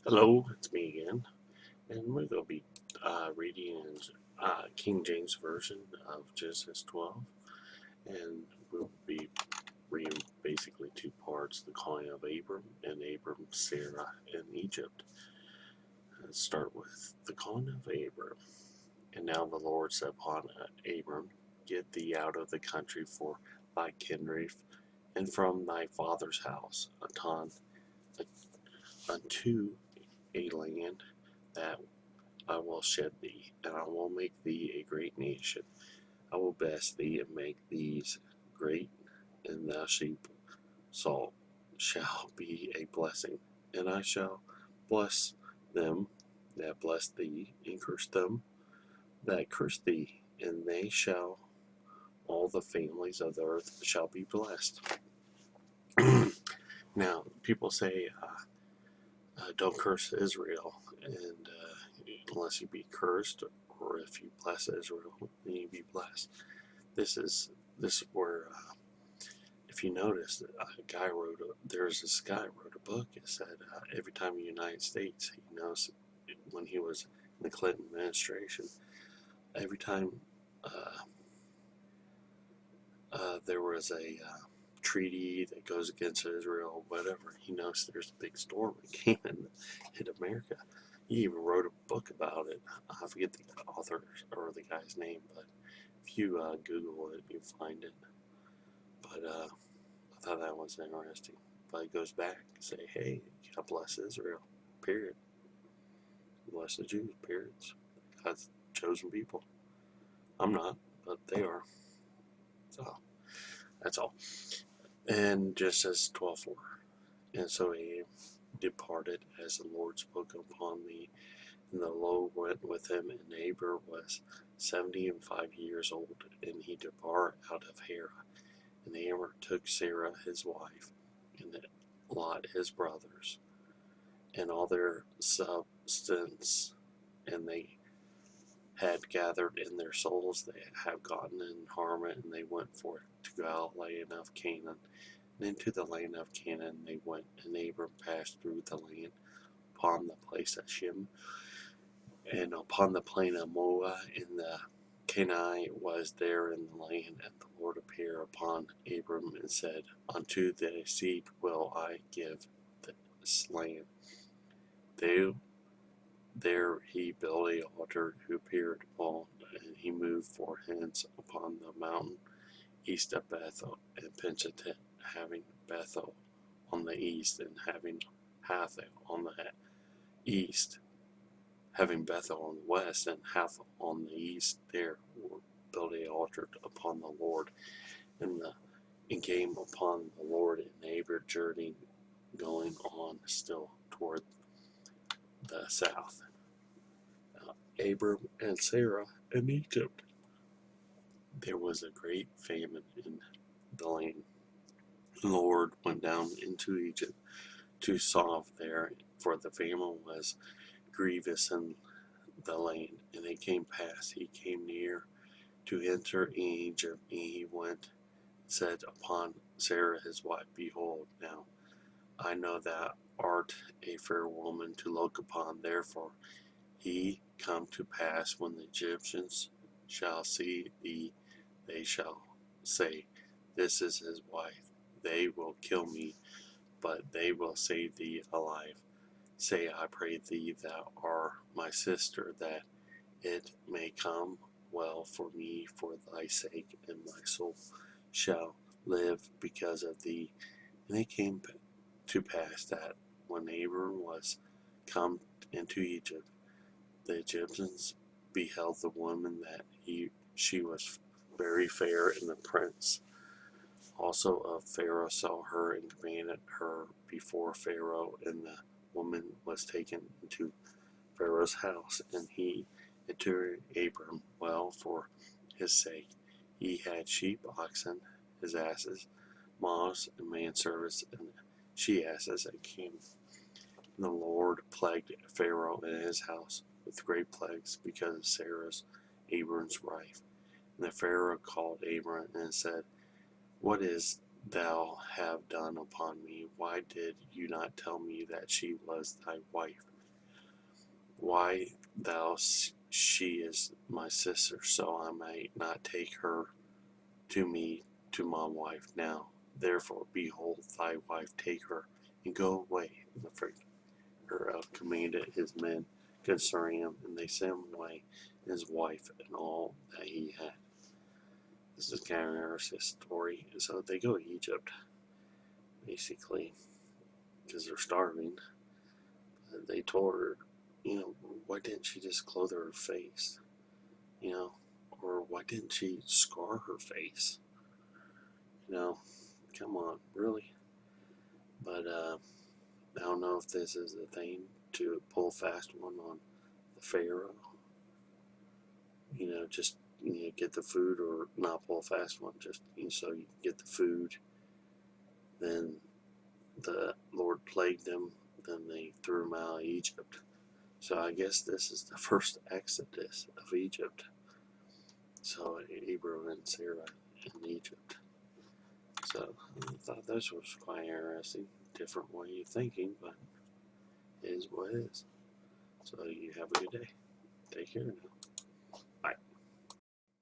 Hello, it's me again, and we're going to be reading in King James Version of Genesis 12, and we'll be reading basically two parts, the calling of Abram and Abram, Sarah, in Egypt. Let's start with the calling of Abram. And now the Lord said upon Abram, Get thee out of the country for thy kindred, and from thy father's house, unto a land that I will shed thee, and I will make thee a great nation. I will bless thee and make thee great, and thou shall be a blessing. And I shall bless them that bless thee, and curse them that curse thee, and they shall all the families of the earth shall be blessed. Now, people say, don't curse Israel, and unless you be cursed, or if you bless Israel, then you be blessed. This is where, if you notice, there's this guy wrote a book. It said every time in the United States, he knows when he was in the Clinton administration, every time uh, there was a treaty that goes against Israel, whatever, he knows there's a big storm that came in hit America. He even wrote a book about it. I forget the author or the guy's name, but if you Google it, you find it. But I thought that was interesting. But it goes back and say, hey, God bless Israel, period. Bless the Jews, period. God's chosen people. I'm not, but they are. So that's all. And just as 12:4. And so he departed as the Lord spoke upon me, and the Lord went with him, and Abram was 75 years old, and he departed out of Haran. And Abram took Sarah his wife, and Lot his brothers, and all their substance, and they had gathered in their souls, they have gotten in Harmon, and they went forth to Galilee of Canaan. And into the land of Canaan they went, and Abram passed through the land upon the place of Shem, and upon the plain of Moab, and the Canaanite was there in the land. And the Lord appeared upon Abram and said, Unto thy seed will I give this land. There he built a altar who appeared upon, and he moved for hence upon the mountain east of Bethel, and pitched it, having Bethel on the east, and having Hathel on the east, having Bethel on the west, and Hathel on the east. There built a altar upon the Lord, and came upon the Lord in Abram journey, going on still toward the south. Abram and Sarah in Egypt. There was a great famine in the land. The Lord went down into Egypt to solve there, for the famine was grievous in the land. And it came past, he came near to enter Egypt, and he went, said upon Sarah his wife, Behold, now I know thou art a fair woman to look upon, therefore he come to pass when the Egyptians shall see thee, they shall say, This is his wife. They will kill me, but they will save thee alive. Say, I pray thee, thou art my sister, that it may come well for me for thy sake, and my soul shall live because of thee. And it came to pass that when Abram was come into Egypt, the Egyptians beheld the woman that she was very fair, and the prince also of Pharaoh saw her and commanded her before Pharaoh, and the woman was taken into Pharaoh's house, and he entered Abram well for his sake. He had sheep, oxen, his asses, mules, and manservants, and she asses, and came. And the Lord plagued Pharaoh and his house with great plagues because of Sarah's, Abram's wife. And the Pharaoh called Abram and said, What is thou have done upon me? Why did you not tell me that she was thy wife? Why thou she is my sister, so I might not take her to me to my wife now. Therefore, behold, thy wife, take her and go away. And the Pharaoh commanded his men concerning him, and they sent him away, his wife, and all that he had. This is kind of an interesting story. So they go to Egypt, basically, because they're starving. They told her, why didn't she just clothe her face? Or why didn't she scar her face? Come on, really? But I don't know if this is a thing to pull fast one on the Pharaoh. Just get the food, or not pull fast one, just so you get the food. Then the Lord plagued them. Then they threw them out of Egypt. So I guess this is the first exodus of Egypt. So Abraham and Sarah in Egypt. So I thought this was quite interesting. Different way of thinking, but it is what it is. So you have a good day. Take care now.